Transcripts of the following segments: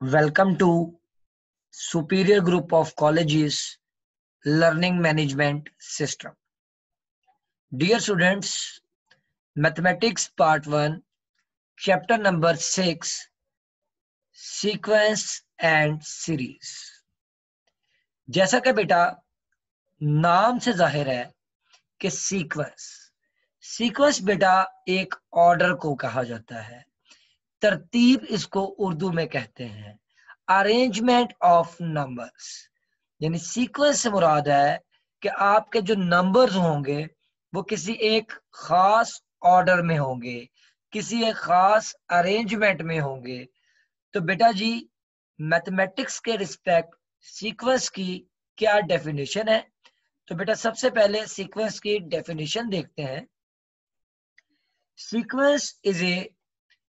Welcome to Superior Group of Colleges Learning Management System. Dear students, Mathematics Part 1, Chapter number 6, Sequence and Series. जैसा कि बेटा नाम से जाहिर है कि सीक्वेंस बेटा एक ऑर्डर को कहा जाता है, तरतीब इसको उर्दू में कहते हैं, अरेंजमेंट ऑफ नंबर्स। यानी सीक्वेंस से मुराद है कि आपके जो नंबर्स होंगे वो किसी एक खास ऑर्डर में होंगे, किसी एक खास अरेंजमेंट में होंगे। तो बेटा जी मैथमेटिक्स के रिस्पेक्ट सीक्वेंस की क्या डेफिनेशन है? तो बेटा सबसे पहले सीक्वेंस की डेफिनेशन देखते हैं। Sequence is A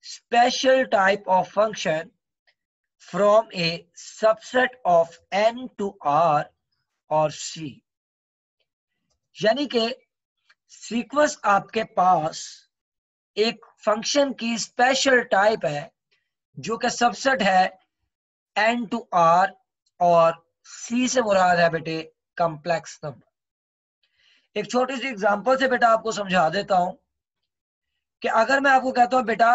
special type of function from a subset of n to r और c। यानी कि सीक्वेंस आपके पास एक फंक्शन की स्पेशल टाइप है जो कि सबसेट है n to r और c से मुराद है बेटे कॉम्प्लेक्स नंबर। एक छोटी सी एग्जांपल से बेटा आपको समझा देता हूं कि अगर मैं आपको कहता हूं बेटा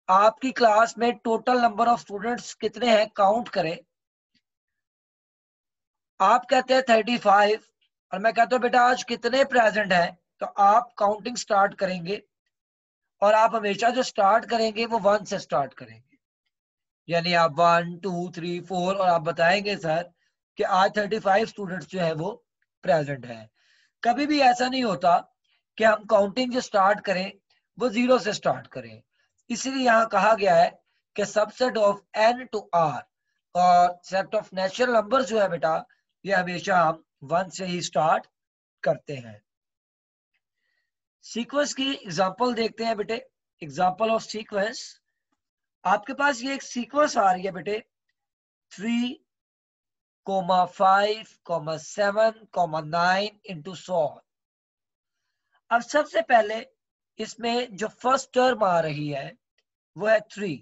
आपकी क्लास में टोटल नंबर ऑफ स्टूडेंट्स कितने हैं, काउंट करें। आप कहते हैं 35 और मैं कहता हूं बेटा आज कितने प्रेजेंट हैं, तो आप काउंटिंग स्टार्ट करेंगे और आप हमेशा जो स्टार्ट करेंगे वो 1 से स्टार्ट करेंगे। यानी आप 1 2 3 4 और आप बताएंगे सर कि आज 35 स्टूडेंट्स जो है वो प्रेजेंट है। कभी भी ऐसा नहीं होता कि हम काउंटिंग जो स्टार्ट करें वो 0 से स्टार्ट करें। इसलिए यहाँ कहा गया है कि subset of n to r और सेट ऑफ नेचुरल नंबर जो है बेटा ये हमेशा हम 1 से ही स्टार्ट करते हैं। सीक्वेंस की एग्जांपल देखते हैं बेटे। एग्जांपल ऑफ सीक्वेंस, आपके पास ये एक सीक्वेंस आ रही है बेटे 3, 5, 7, 9 इंटू 100। अब सबसे पहले इसमें जो फर्स्ट टर्म आ रही है वो है 3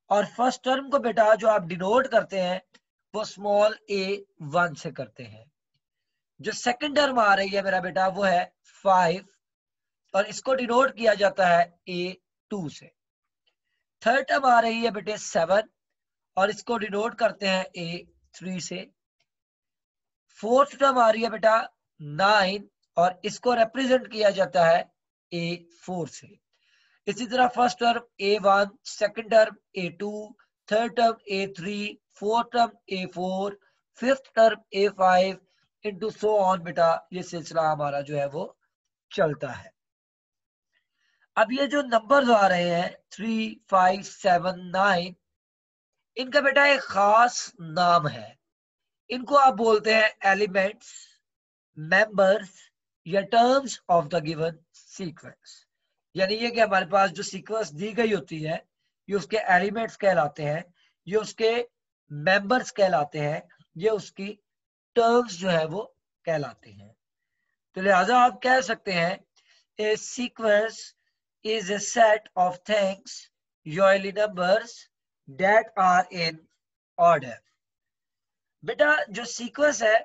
और फर्स्ट टर्म को बेटा जो आप डिनोट करते हैं वो स्मॉल a 1 से करते हैं। जो सेकंड टर्म आ रही है मेरा बेटा वो है 5 और इसको डिनोट किया जाता है a 2 से। थर्ड टर्म आ रही है बेटे 7 और इसको डिनोट करते हैं a 3 से। फोर्थ टर्म आ रही है बेटा 9 और इसको रिप्रेजेंट किया जाता है a 4 से। इसी तरह first term a1, second term a2, third term a3, fourth term a4, fifth term a5 into so on बेटा ये सिलसिला हमारा जो है वो चलता है। अब ये जो नंबर्स आ रहे हैं 3, 5, 7, 9 इनका बेटा एक खास नाम है। इनको आप बोलते हैं एलिमेंट्स, मेंबर्स या terms of the given sequence. यानी ये कि हमारे पास जो सीक्वेंस दी गई होती है ये उसके एलिमेंट्स कहलाते हैं, ये उसके मेंबर्स कहलाते हैं, ये उसकी टर्म्स जो है वो कहलाते हैं। तो लिहाजा आप कह सकते हैं a sequence is a set of things usually numbers that are in order. बेटा जो सीक्वेंस है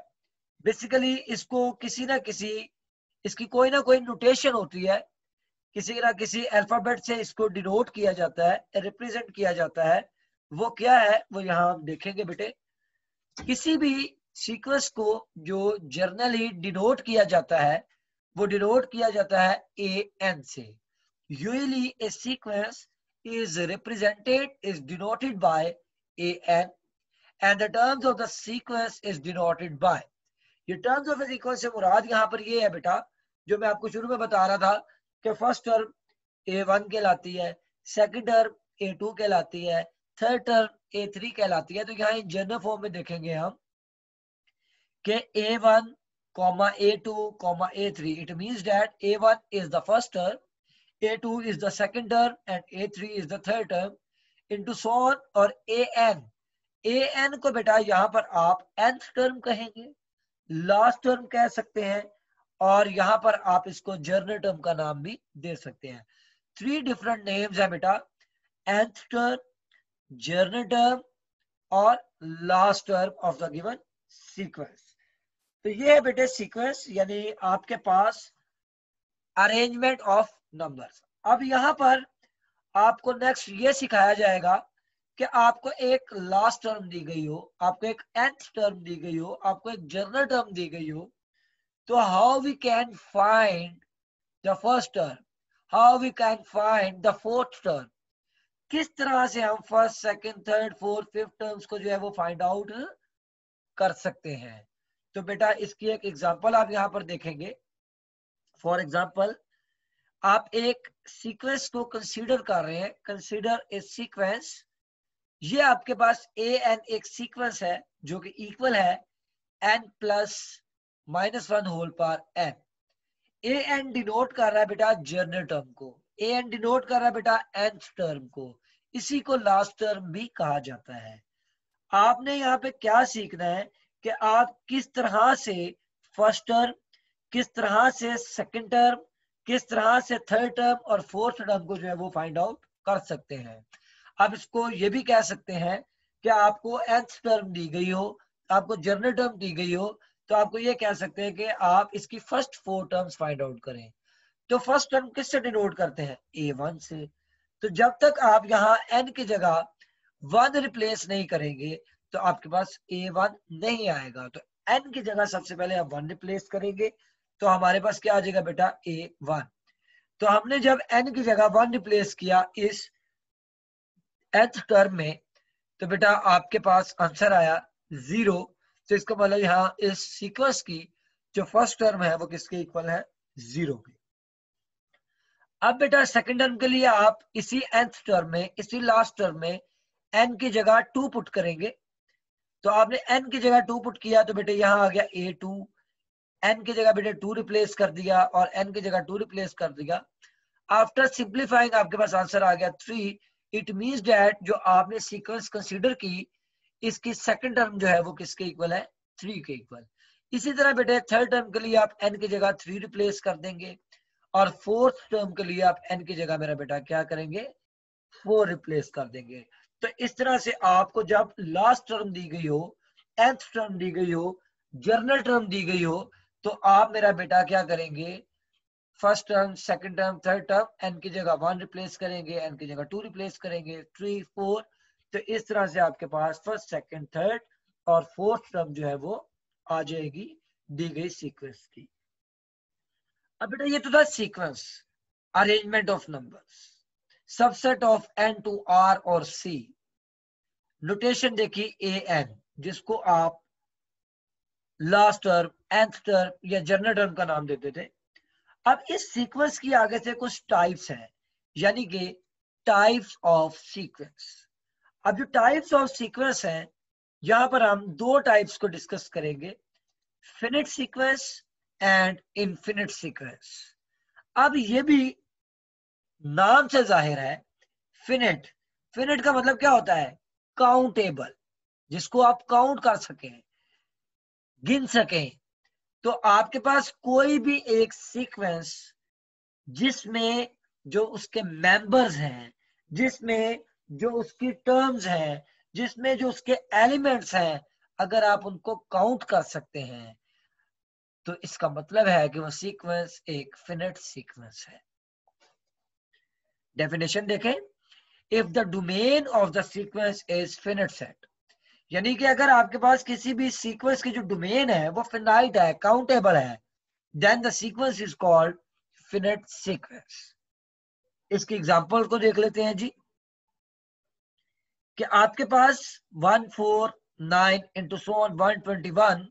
बेसिकली इसको किसी ना किसी इसकी कोई ना कोई नोटेशन होती है, किसी ना किसी अल्फाबेट से इसको डिनोट किया जाता है, रिप्रेजेंट किया जाता है। वो क्या है वो यहाँ हम देखेंगे बेटे। किसी भी सीक्वेंस को जो जर्नली डिनोट किया जाता है वो डिनोट किया जाता है an से। Usually A sequence is represented is denoted by an and the terms of the sequence is denoted by। ये टर्म्स ऑफ सीक्वेंस से मुराद यहाँ पर ये है बेटा जो मैं आपको शुरू में बता रहा था कि फर्स्ट टर्म a1 कहलाती है, सेकंड टर्म a2 कहलाती है, थर्ड टर्म a3 कहलाती है। तो यहाँ जनरल फॉर्म में देखेंगे हम कि a1, a2, a3 it means that a1 is the first term, a2 is the second term and a3 is the third term into so on। और an को बेटा यहाँ पर आप nth टर्म कहेंगे, लास्ट टर्म कह सकते हैं और यहाँ पर आप इसको जर्नल टर्म का नाम भी दे सकते हैं। 3 डिफरेंट नेम्स है बेटा, nth टर्म, जर्नल टर्म और last term of the given sequence. तो ये है बेटे सीक्वेंस, यानी आपके पास अरेंजमेंट ऑफ नंबर्स। अब यहाँ पर आपको नेक्स्ट ये सिखाया जाएगा कि आपको एक लास्ट टर्म दी गई हो, आपको एक nth टर्म दी गई हो, आपको एक जर्नल टर्म दी गई हो, तो how we can find the first term, how we can find the fourth term, किस तरह से हम first second third fourth fifth terms को जो है वो फाइंड आउट कर सकते हैं। तो बेटा इसकी एक एग्जांपल आप यहाँ पर देखेंगे। फॉर एग्जांपल आप एक सीक्वेंस को कंसीडर कर रहे हैं, कंसीडर ए सीक्वेंस। ये आपके पास ए एन एक सीक्वेंस है जो कि इक्वल है n plus minus one whole power n। A n denote कर रहा है बेटा जर्नल टर्म को, ए एन डिनोट कर रहा है बेटा nth टर्म को, इसी को लास्ट टर्म भी कहा जाता है। आपने यहाँ पे क्या सीखना है कि आप किस तरह से फर्स्ट टर्म, किस तरह से सेकंड टर्म, किस तरह से थर्ड टर्म और फोर्थ टर्म को जो है वो फाइंड आउट कर सकते हैं। आप इसको ये भी कह सकते हैं कि आपको nth टर्म दी गई हो, आपको जर्नल टर्म दी गई हो, तो आपको ये कह सकते हैं कि आप इसकी first four terms find out करें। तो फर्स्ट टर्म किससे डिनोट करते हैं? a1 से। तो जब तक आप यहाँ n की जगह 1 रिप्लेस नहीं करेंगे तो आपके पास a1 नहीं आएगा। तो n की जगह सबसे पहले आप 1 रिप्लेस करेंगे तो हमारे पास क्या आ जाएगा बेटा? a1। तो हमने जब n की जगह 1 रिप्लेस किया इस nth टर्म में, तो बेटा आपके पास आंसर आया 0। तो इसका मतलब यहाँ इस सीक्वेंस की जो फर्स्ट टर्म है वो किसके इक्वल है? 0 के। अब बेटा सेकंड टर्म के लिए आप इसी nth टर्म में, इसी लास्ट टर्म में n की जगह 2 पुट करेंगे। तो आपने n की जगह 2 पुट किया तो बेटे यहाँ आ गया a2, n की जगह बेटे 2 रिप्लेस कर दिया और n की जगह 2 रिप्लेस कर दिया। आफ्टर सिंप्लीफाइंग आपके पास आंसर आ गया 3। इट मींस दैट जो आपने सीक्वेंस कंसीडर की, इसकी सेकंड टर्म जो है वो किसके इक्वल है? 3 के इक्वल। इसी तरह बेटे थर्ड टर्म के लिए आप n की जगह 3 रिप्लेस कर देंगे और फोर्थ टर्म के लिए आप n की जगह मेरा बेटा क्या करेंगे? 4 रिप्लेस कर देंगे। तो इस तरह से आपको जब लास्ट टर्म दी गई हो, nth टर्म दी गई हो, जर्नल टर्म दी गई हो, तो आप मेरा बेटा क्या करेंगे? First term, second term, third term n की जगह 1 रिप्लेस करेंगे, n की जगह 2 रिप्लेस करेंगे, 3 4। तो इस तरह से आपके पास फर्स्ट सेकंड थर्ड और फोर्थ टर्म जो है वो आ जाएगी दी गई सीक्वेंस की। अब बेटा ये तो था sequence, arrangement of numbers, subset of n to r और c। नोटेशन देखिए an, जिसको आप लास्ट टर्म, nth टर्म या जर्नल टर्म का नाम देते थे। अब इस सीक्वेंस की आगे से कुछ टाइप्स हैं, यानी कि टाइप्स ऑफ सीक्वेंस। अब जो टाइप्स ऑफ सीक्वेंस हैं, यहां पर हम दो टाइप्स को डिस्कस करेंगे, finite sequence and infinite sequence. अब ये भी नाम से जाहिर है, फिनिट, फिनिट का मतलब क्या होता है? काउंटेबल, जिसको आप काउंट कर सकें, गिन सकें। तो आपके पास कोई भी एक सीक्वेंस जिसमें जो उसके मेंबर्स हैं, जिसमें जो उसकी टर्म्स हैं, जिसमें जो उसके एलिमेंट्स हैं, अगर आप उनको काउंट कर सकते हैं तो इसका मतलब है कि वो सीक्वेंस एक फिनिट सीक्वेंस है। डेफिनेशन देखें, if the domain of the sequence is finite set, यानी कि अगर आपके पास किसी भी सीक्वेंस की जो डोमेन है वो फिनाइट है, काउंटेबल है, then the sequence is called finite sequence. इसकी एग्जांपल को देख लेते हैं जी, कि आपके पास 1 4 9 इंटू सो ऑन 121।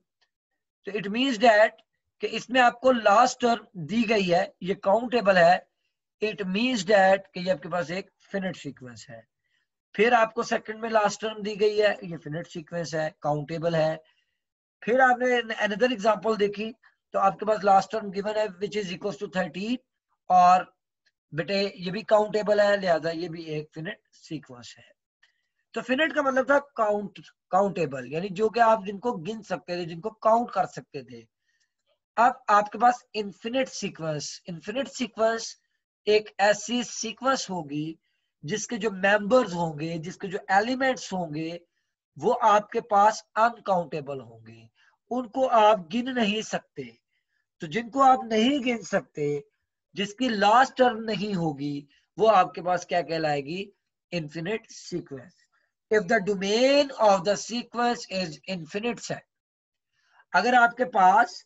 तो इट मींस दैट कि इसमें आपको लास्ट टर्म दी गई है, ये काउंटेबल है। इट मींस दैट कि ये आपके पास एक फिनिट सीक्वेंस है। फिर आपको सेकंड में लास्ट टर्म दी गई है, ये फिनिट सीक्वेंस है, काउंटेबल है। फिर आपने अनदर एग्जांपल देखी तो आपके पास लास्ट टर्म गिवन है विच इज इक्वल टू 13, और बेटे ये भी काउंटेबल है, लिहाजा ये भी एक फिनिट सीक्वेंस है। तो फिनिट का मतलब था काउंटेबल, यानी जो कि आप जिनको गिन सकते थे, जिनको काउंट कर सकते थे। अब आपके पास इनफिनिट सीक्वेंस, इनफिनिट सीक्वेंस एक ऐसी सीक्वेंस होगी जिसके जो मेंबर्स होंगे, जिसके जो एलिमेंट्स होंगे, वो आपके पास अनकाउंटेबल होंगे, उनको आप गिन नहीं सकते। तो जिनको आप नहीं गिन सकते, जिसकी लास्ट टर्म नहीं होगी, वो आपके पास क्या कहलाएगी? Infinite sequence. If the domain of the sequence is infinite set, अगर आपके पास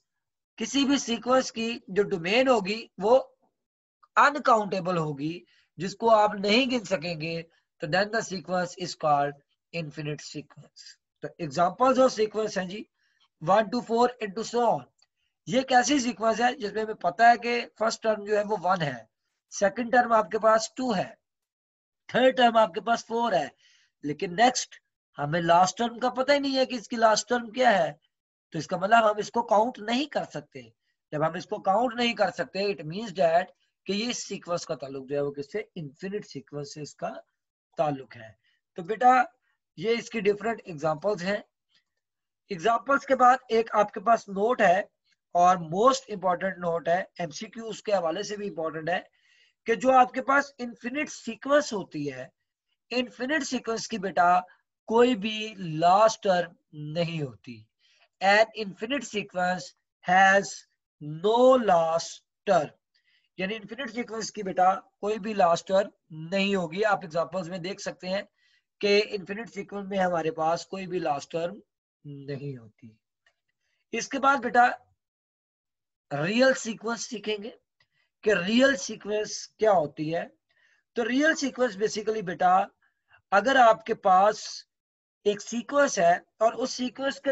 किसी भी सीक्वेंस की जो डोमेन होगी वो अनकाउंटेबल होगी, जिसको आप नहीं गिन सकेंगे, तो then the sequence is called infinite sequence. तो एग्जांपल्स ऑफ सीक्वेंस हैं जी 1 to 4 into so on। ये कैसी सीक्वेंस है जिसमें हमें पता है कि फर्स्ट टर्म जो है वो 1 है, सेकंड टर्म आपके पास 2 है, थर्ड टर्म आपके पास 4 है, लेकिन नेक्स्ट हमें लास्ट टर्म का पता ही नहीं है कि इसकी लास्ट टर्म क्या है। तो इसका मतलब हम इसको काउंट नहीं कर सकते। जब हम इसको काउंट नहीं कर सकते, इट मींस दैट कि ये सीक्वेंस का ताल्लुक जो है वो किससे? इन्फिनिट सीक्वेंस से इसका ताल्लुक है। तो बेटा ये इसकी डिफरेंट एग्जांपल्स हैं। एग्जांपल्स के बाद एक आपके पास नोट है, और मोस्ट इंपॉर्टेंट नोट है, एमसीक्यू उसके हवाले से भी इंपॉर्टेंट है, कि जो आपके पास इन्फिनिट सीक्वेंस होती है, इन्फिनिट सीक्वेंस की बेटा कोई भी लास्ट टर्म नहीं होती। An infinite sequence has no last term, यानी इन्फिनिट सीक्वेंस की बेटा कोई भी लास्ट टर्म नहीं होगी। आप एग्जांपल्स में देख सकते हैं कि इन्फिनिट सीक्वेंस में हमारे पास कोई भी लास्ट टर्म नहीं होती। इसके बाद बेटा रियल सीक्वेंस सीखेंगे कि रियल सीक्वेंस क्या होती है। तो रियल सीक्वेंस बेसिकली बेटा, अगर आपके पास एक सीक्वेंस है और उस सीक्वेंस के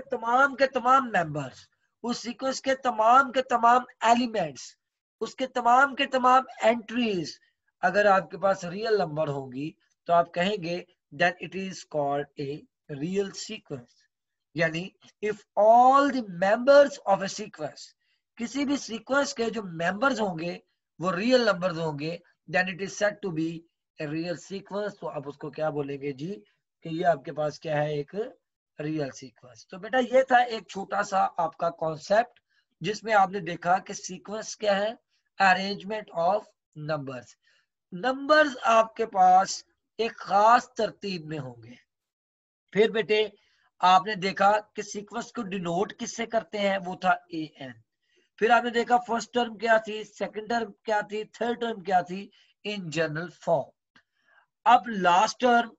तमाम मेंबर्स, उस सीक्वेंस के तमाम एलिमेंट्स, उसके तमाम एंट्रीज अगर आपके पास रियल नंबर होगी, तो आप कहेंगे that it is called a real sequence. यानी if all the members of a sequence, किसी भी सीक्वेंस के जो मेंबर्स होंगे वो रियल नंबर्स होंगे, then it is said to be a real sequence. तो आप उसको क्या बोलेंगे जी? कि ये आपके पास क्या है? एक रियल सीक्वेंस। तो बेटा ये था एक छोटा सा आपका कॉन्सेप्ट, जिसमें आपने देखा कि सीक्वेंस क्या है? Arrangement of numbers. नंबर्स आपके पास एक खास तरतीब में होंगे। फिर बेटे आपने देखा कि सीक्वेंस को डिनोट किससे करते हैं? वो था ए एन। फिर आपने देखा फर्स्ट टर्म क्या थी, सेकंड टर्म क्या थी, थर्ड टर्म क्या थी, इन जनरल फॉर्म। अब लास्ट टर्म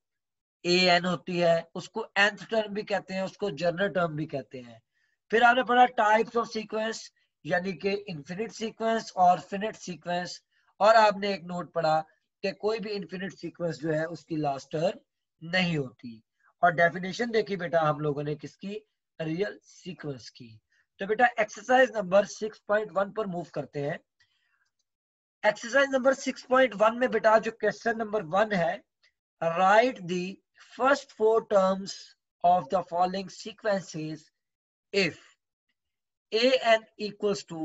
ए एन होती है, उसको nth टर्म भी कहते हैं, उसको जनरल टर्म भी कहते हैं। फिर आपने पढ़ा टाइप्स ऑफ सीक्वेंस, यानी कि इन्फिनिट सीक्वेंस और फिनिट सीक्वेंस। और आपने एक नोट पढ़ा कि कोई भी इन्फिनिट सीक्वेंस जो है उसकी लास्ट टर्म नहीं होती। और डेफिनेशन देखी बेटा हम लोगों ने किसकी? रियल सीक्वेंस की। तो बेटा एक्सरसाइज नंबर 6.1 पर मूव करते हैं। एक्सरसाइज नंबर 6.1 में बेटा जो क्वेश्चन नंबर 1 है, right the first four terms of the following sequences if an equals to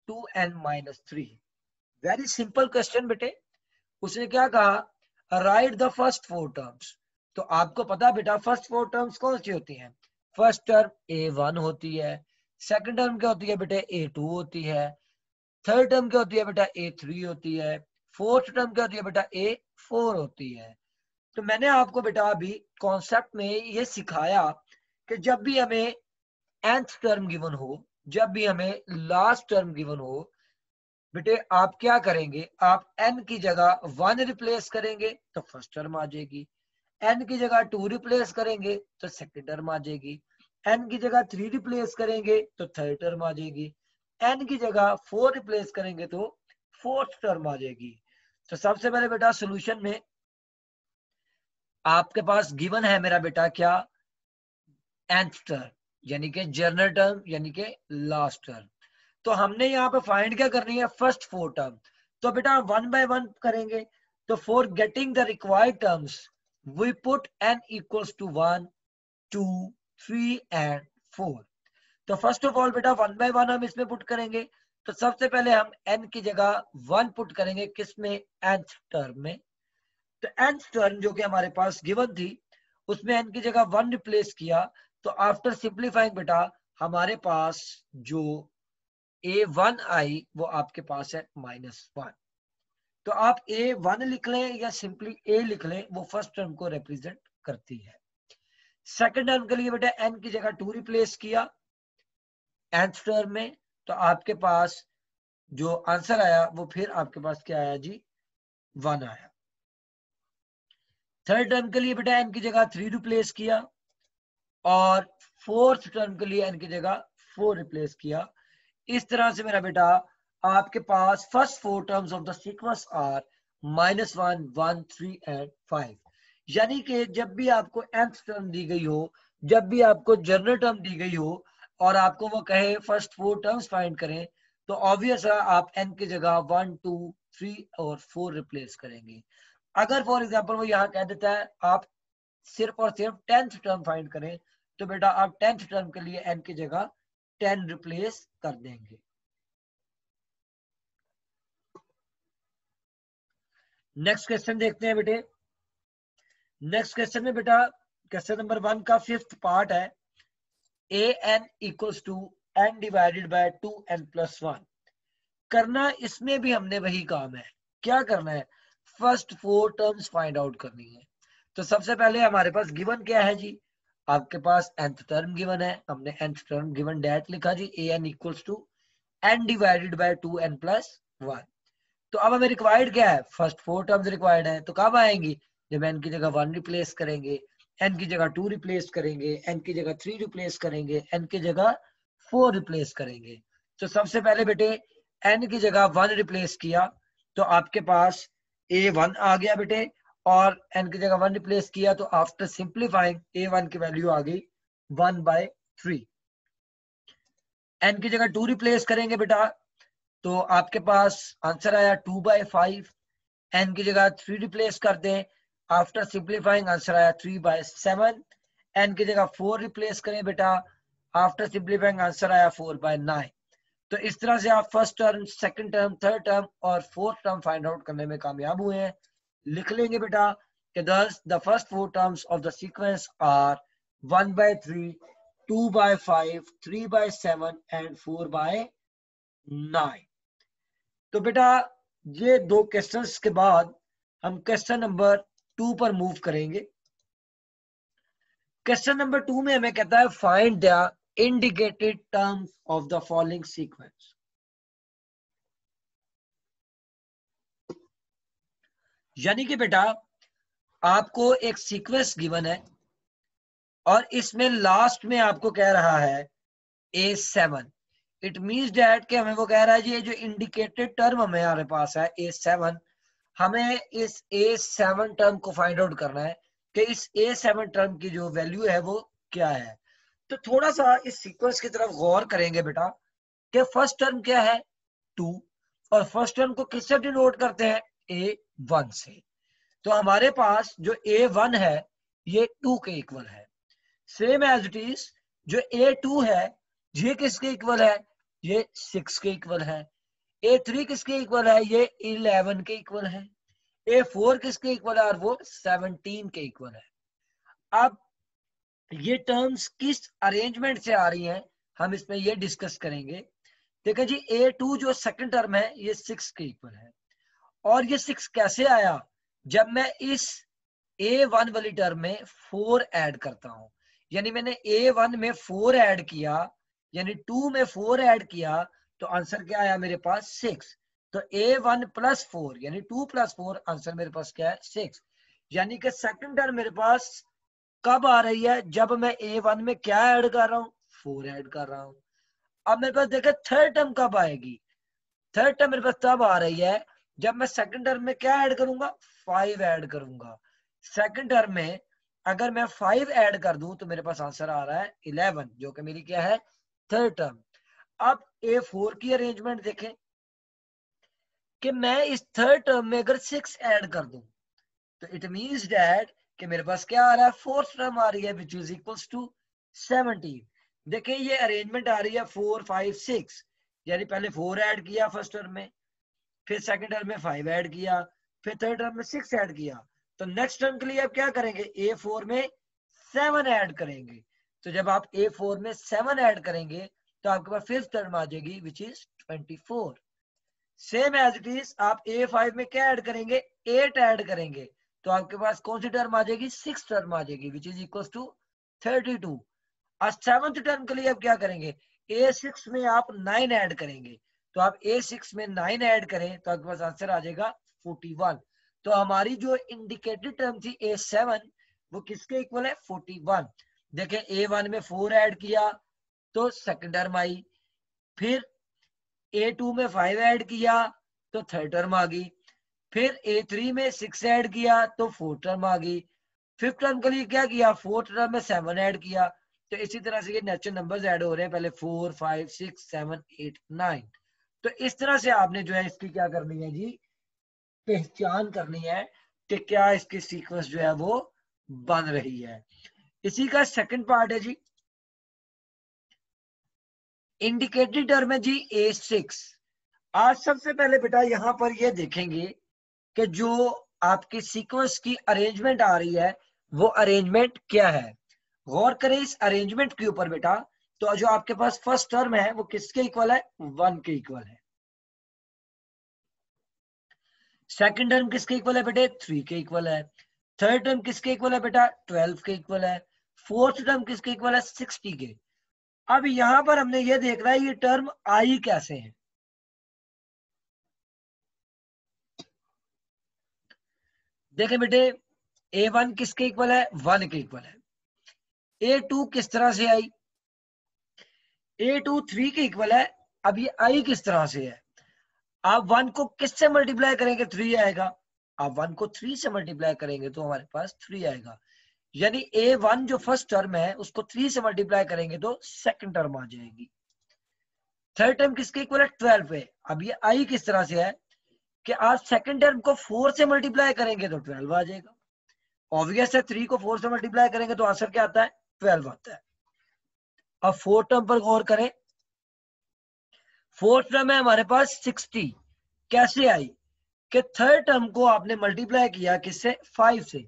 2n minus 3। Very simple question बेटे। उसने क्या कहा? Right the first four terms. तो आपको पता बेटा फर्स्ट फोर टर्म्स कौन सी होती हैं? फर्स्ट टर्म a1 होती है, सेकंड टर्म क्या होती है बेटे? a2 होती है, थर्ड टर्म क्या होती है बेटा? a3 होती है, फोर्थ टर्म क्या होती है बेटा? a4 होती है। तो मैंने आपको बेटा अभी कॉन्सेप्ट में ये सिखाया कि जब भी हमें nth टर्म गिवन हो, जब भी हमें लास्ट टर्म गिवन हो, बेटे आप क्या करेंगे? आप n की जगह 1 रिप्लेस करेंगे तो फर्स्ट टर्म आ जाएगी, n की जगह 2 रिप्लेस करेंगे तो सेकंड टर्म आ जाएगी, n की जगह 3 रिप्लेस करेंगे तो थर्ड टर्म आ जाएगी, n की जगह 4 रिप्लेस करेंगे तो फोर्थ टर्म आ जाएगी। तो सबसे पहले बेटा सोल्यूशन में आपके पास गिवन है मेरा बेटा क्या? nth टर्म, यानी कि जनरल टर्म, यानी कि लास्ट टर्म। तो हमने यहाँ पे फाइंड क्या करनी है? First four term. तो बेटा वन बाय वन करेंगे। तो for getting the required terms we put n equals to 1 2 3 and 4। तो फर्स्ट ऑफ ऑल बेटा वन बाय वन हम इसमें पुट करेंगे। तो सबसे पहले हम n की जगह 1 पुट करेंगे, किसमें? nth टर्म में। तो nth टर्म जो कि हमारे पास गिवन थी, उसमें n की जगह 1 रिप्लेस किया। तो आफ्टर सिंप्लीफाइंग बेटा हमारे पास जो a1 आई वो आपके पास है -1। तो आप A1 लिख लें या सिंपली A लिख लें, वो फर्स्ट टर्म को रिप्रेजेंट करती है। सेकंड टर्म के लिए बेटा n की जगह 2 रिप्लेस किया nth टर्म में, तो आपके पास जो आंसर आया वो फिर आपके पास क्या आया जी, 1 आया। थर्ड टर्म के लिए बेटा n की जगह 3 रिप्लेस किया और फोर्थ टर्म के लिए n की जगह 4 रिप्लेस किया। इस तरह से मेरा बेटा आपके पास first 4 terms of the sequence are -1, 1, 3 and 5। यानी कि जब भी आपको nth टर्म दी गई हो, जब भी आपको जनरल टर्म दी गई हो और आपको वो कहे फर्स्ट 4 टर्म्स फाइंड करें, तो ऑब्वियस है आप n की जगह 1, 2, 3 और 4 रिप्लेस करेंगे। अगर फॉर एग्जांपल वो यहाँ कह देता है आप सिर्फ और सिर्फ 10th टर्म फाइंड करें, तो बेटा आप 10th टर्म के लिए n की जगह 10 रिप्लेस कर देंगे। नेक्स्ट क्वेश्चन देखते हैं बेटे। नेक्स्ट क्वेश्चन में बेटा क्वेश्चन नंबर 1 का 5th पार्ट है, an equals to n divided by 2n+1। करना इसमें भी हमने वही काम है, क्या करना है, फर्स्ट 4 टर्म्स फाइंड आउट करनी है। तो सबसे पहले हमारे पास गिवन क्या है जी, आपके पास nth टर्म गिवन है, हमने nth टर्म गिवन डेट लिखा जी, an equals to n divided by 2n+1। तो अब हमें रिक्वायर्ड क्या है, फर्स्ट 4 टर्म्स रिक्वायर्ड है, तो कब आएंगी, जब n की जगह 1 रिप्लेस करेंगे, n की जगह 2 रिप्लेस करेंगे, n की जगह 3 रिप्लेस करेंगे, n की जगह 4 रिप्लेस करेंगे। तो सबसे पहले बेटे n की जगह 1 रिप्लेस किया, तो आपके पास a1 आ गया बेटे, और n की जगह 1 रिप्लेस किया तो आफ्टर सिंप्लीफाइंग a1 की वैल्यू आ गई 1/3। n की जगह 2 रिप्लेस करेंगे बेटा, तो आपके पास आंसर आया 2/5। n की जगह 3 रिप्लेस कर दें, आफ्टर सिंप्लीफाइंग आंसर आया 3/7। n की जगह 4 रिप्लेस करें बेटा, आफ्टर सिंप्लीफाइंग आंसर आया 4/9। तो इस तरह से आप first term, second term, third term और फोर्थ टर्म फाइंड आउट करने में कामयाब हुए हैं। लिख लेंगे बेटा कि thus the first 4 terms of the sequence are 1/3, 2/5, 3/7 and 4/9। तो बेटा ये 2 क्वेश्चंस के बाद हम क्वेश्चन नंबर 2 पर मूव करेंगे। क्वेश्चन नंबर 2 में हमें कहता है find the indicated terms of the following sequence. यानी कि बेटा आपको एक सीक्वेंस गिवन है और इसमें लास्ट में आपको कह रहा है A7। इट मीन्स डैट कि हमें वो कह रहा है जी, ये जो इंडिकेटेड टर्म हमारे पास है A7, हमें इस A7 टर्म को फाइंड आउट करना है कि इस A7 टर्म की जो वैल्यू है वो क्या है। तो थोड़ा सा इस सीक्वेंस की तरफ गौर करेंगे बेटा कि फर्स्ट टर्म क्या है 2, और फर्स्ट टर्म को किससे डिनोट करते हैं, A1 से। तो हमारे पास जो A1 है ये 2 के इक्वल है। सेम एज इट इज जो A2 है ये किसके इक्वल है, ये 6 के इक्वल है। A3 किसके इक्वल है, ये 11 के इक्वल है। A4 किसके इक्वल है, और वो 17 के इक्वल है। अब ये टर्म्स किस अरेंजमेंट से आ रही हैं हम इसमें ये डिस्कस करेंगे। देखिए जी A2 जो सेकंड टर्म है ये 6 के इक्वल है, और ये 6 कैसे आया, जब मैं इस A1 वाली टर्म में 4 ऐड करता हूं। यानी मैंने A1 में 4 ऐड किया, यानी 2 में 4 ऐड किया, तो आंसर क्या आया मेरे पास 6। तो A1 + 4 यानी 2 + 4, आंसर मेरे पास क्या है 6। यानी कि सेकंड टर्म मेरे पास कब आ रही है, जब मैं A1 में क्या ऐड कर रहा हूं, 4 ऐड कर रहा हूं। अब मेरे पास देखिए थर्ड टर्म कब आएगी, थर्ड टर्म मेरे पास तब आ रही है जब मैं सेकंड टर्म में क्या ऐड करूंगा, 5 ऐड करूंगा। सेकंड टर्म में अगर मैं 5 ऐड कर दूं तो मेरे पास आंसर आ रहा है 11, जो कि मेरी क्या है थर्ड टर्म। अब A4 की अरेंजमेंट देखें कि मैं इस थर्ड टर्म में अगर 6 ऐड कर दूं, तो इट मींस दैट कि मेरे पास क्या आ रहा है, फोर्थ टर्म आ रही है विच इज इक्वल्स टू 17। देखिए ये अरेंजमेंट आ रही है 4, 5, 6, यानी पहले 4 ऐड किया फर्स्ट टर्म में, फिर सेकंड टर्म में 5 ऐड किया, फिर थर्ड टर्म में 6 ऐड किया। तो नेक्स्ट टर्म के लिए आप क्या करेंगे, A4 में 7 ऐड करेंगे। तो जब आप A4 में 7 ऐड करेंगे तो आपके पास फिफ्थ टर्म आ जाएगी which is 24। Same as it is आप A5 में क्या ऐड करेंगे, 8 ऐड करेंगे, तो आपके पास कौन सी टर्म आ जाएगी, 6 टर्म आ जाएगी, विच इज इक्वल टू 32। और 7th टर्म के लिए आप क्या करेंगे, A6 में आप 9 ऐड करेंगे, तो आप A6 में 9 ऐड करें तो आपके पास आंसर आ जाएगा 41। तो हमारी जो इंडिकेटेड टर्म थी A7 वो किसके इक्वल है, 41। देखें A1 में 4 ऐड किया तो सेकंड टर्म आई, फिर A2 में 5 ऐड किया तो थर्ड टर्म आ गई, फिर A3 में 6 ऐड किया तो फोर्थ टर्म आ गई, फिफ्थ टर्म के लिए क्या किया, फोर्थ टर्म में 7 ऐड किया। तो इसी तरह से ये नेचुरल नंबर्स ऐड हो रहे हैं, पहले 4 5 6 7 8 9। तो इस तरह से आपने जो है इसकी क्या करनी है जी, पहचान करनी है कि क्या इसकी सीक्वेंस जो है वो बन रही है। इसी का सेकंड पार्ट है जी, इंडिकेटेड टर्म है जी A6। आज सबसे पहले बेटा यहां पर ये देखेंगे कि जो आपकी सीक्वेंस की अरेंजमेंट आ रही है वो अरेंजमेंट क्या है। गौर करें इस अरेंजमेंट के ऊपर बेटा, तो जो आपके पास फर्स्ट टर्म है वो किसके इक्वल है, 1 के इक्वल है। सेकंड टर्म किसके इक्वल है बेटे, 3 के इक्वल है। थर्ड टर्म किसके इक्वल है बेटा, 12 के इक्वल है। फोर्थ टर्म किसके इक्वल है, 60 के। अब यहां पर हमने ये देखना है ये टर्म आई कैसे है। देखें बेटे A1 किसके इक्वल है, 1 के इक्वल है। A2 किस तरह से आई, A2 3 के इक्वल है। अब ये आई किस तरह से है, आप 1 को किससे मल्टीप्लाई करेंगे, 3 आएगा। आप 1 को 3 से मल्टीप्लाई करेंगे तो हमारे पास 3 आएगा, यानी A1 जो फर्स्ट टर्म है उसको 3 से मल्टीप्लाई करेंगे तो सेकंड टर्म आ जाएगी। थर्ड टर्म किसके इक्वल है, 12 पे। अब ये आई किस तरह से है कि आप सेकंड टर्म को 4 से मल्टीप्लाई करेंगे तो 12 आ जाएगा। ऑब्वियस है 3 को 4 से मल्टीप्लाई करेंगे तो आंसर क्या आता है, 12 आता है। अब फोर्थ टर्म पर गौर करें, फोर्थ टर्म है हमारे पास 60। कैसे आई कि थर्ड टर्म को आपने मल्टीप्लाई किया किससे, 5 से,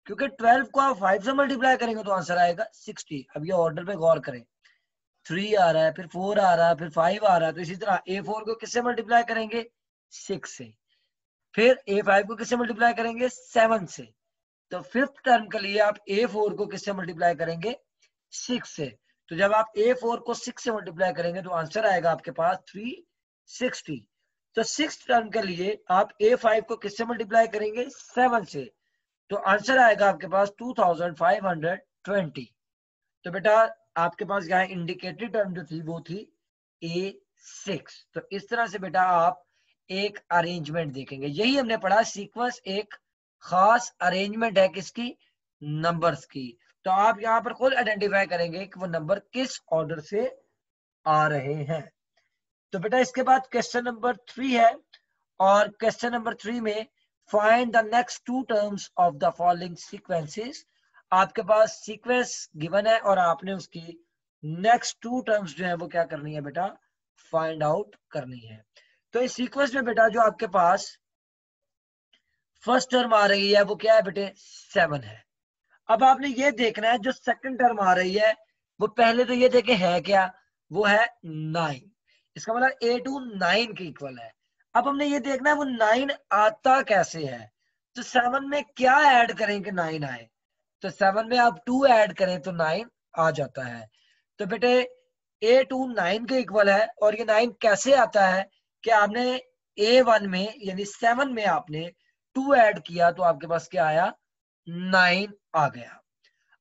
क्योंकि 12 को आप 5 से मल्टीप्लाई करेंगे तो आंसर आएगा 60। अब ये ऑर्डर पे गौर करें, 3 आ रहा है, फिर 4 आ रहा है, फिर 5 आ रहा है, तो इसी तरह A4 को किससे मल्टीप्लाई करेंगे, 6 से, फिर A5 को किससे मल्टीप्लाई करेंगे, 7 से। तो फिफ्थ टर्म के लिए आप A4 को किससे मल्टीप्लाई करेंगे, 6 से। तो जब आप A4 को 6 से मल्टीप्लाई करेंगे तो आंसर आएगा आपके पास 360। तो सिक्स टर्म के लिए आप A5 को किससे मल्टीप्लाई करेंगे, 7 से, तो आंसर आएगा आपके पास 2520। तो बेटा आपके पास यहाँ इंडिकेटेड टर्म जो थी वो थी A6। तो इस तरह से बेटा आप एक अरेंजमेंट देखेंगे, यही हमने पढ़ा, सीक्वेंस एक खास अरेंजमेंट है किसकी, नंबर्स की। तो आप यहाँ पर खुद आइडेंटिफाई करेंगे कि वो नंबर किस ऑर्डर से आ रहे हैं। तो बेटा इसके बाद क्वेश्चन नंबर 3 है, और क्वेश्चन नंबर 3 में find the next two terms of the following sequences. आपके पास सीक्वेंस गिवन है और आपने उसकी नेक्स्ट टू टर्म्स जो है वो क्या करनी है बेटा, फाइंड आउट करनी है। तो इस सीक्वेंस में बेटा जो आपके पास फर्स्ट टर्म आ रही है वो क्या है बेटे, 7 है। अब आपने ये देखना है जो सेकंड टर्म आ रही है वो पहले तो ये देखे है क्या, वो है 9। इसका मतलब A2 9 के इक्वल है। अब हमने ये देखना है वो 9 आता कैसे है, तो 7 में क्या ऐड करें कि 9 आए, तो 7 में आप 2 ऐड करें तो 9 आ जाता है। तो बेटे A2 9 के इक्वल है, और ये 9 कैसे आता है कि आपने A1 में यानी 7 में आपने 2 ऐड किया तो आपके पास क्या आया, 9 आ गया।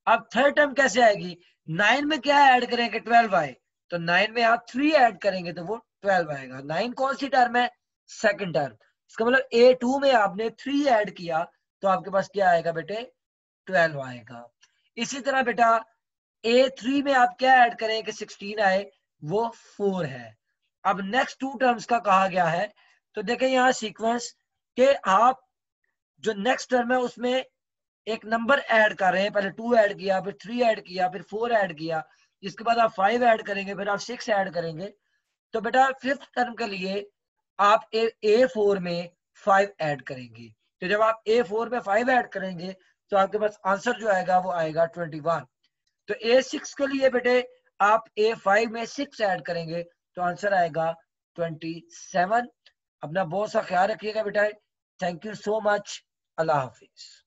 अब थर्ड टर्म कैसे आएगी, 9 में क्या ऐड करें कि 12 आए, तो 9 में आप 3 ऐड करेंगे तो वो 12 आएगा। 9 कौन सी टर्म है, सेकंड टर्म। इसका मतलब A2 में आपने 3 ऐड किया तो आपके पास क्या आएगा बेटे, 12 आएगा। इसी तरह बेटा A3 में आप क्या ऐड करें कि 16 आए, वो 4 है। अब नेक्स्ट टू टर्म्स का कहा गया है, तो देखें यहाँ सीक्वेंस के आप जो नेक्स्ट टर्म है उसमें एक नंबर ऐड कर रहे हैं, पहले 2 ऐड किया, फिर 3 ऐड किया, फिर 4 ऐड किया, इसके बाद आप 5 ऐड करेंगे, फिर आप 6 ऐड करेंगे। तो बेटा फिफ्थ टर्म के लिए आप A4 में 5 ऐड करेंगे। तो जब आप A4 में 5 ऐड करेंगे तो आपके पास आंसर जो आएगा वो आएगा 21। तो A6 के लिए बेटे आप A5 में 6 ऐड करेंगे तो आंसर आएगा 27। अपना बहुत सा ख्याल रखिएगा बेटा। Thank you so much. Allah Hafiz.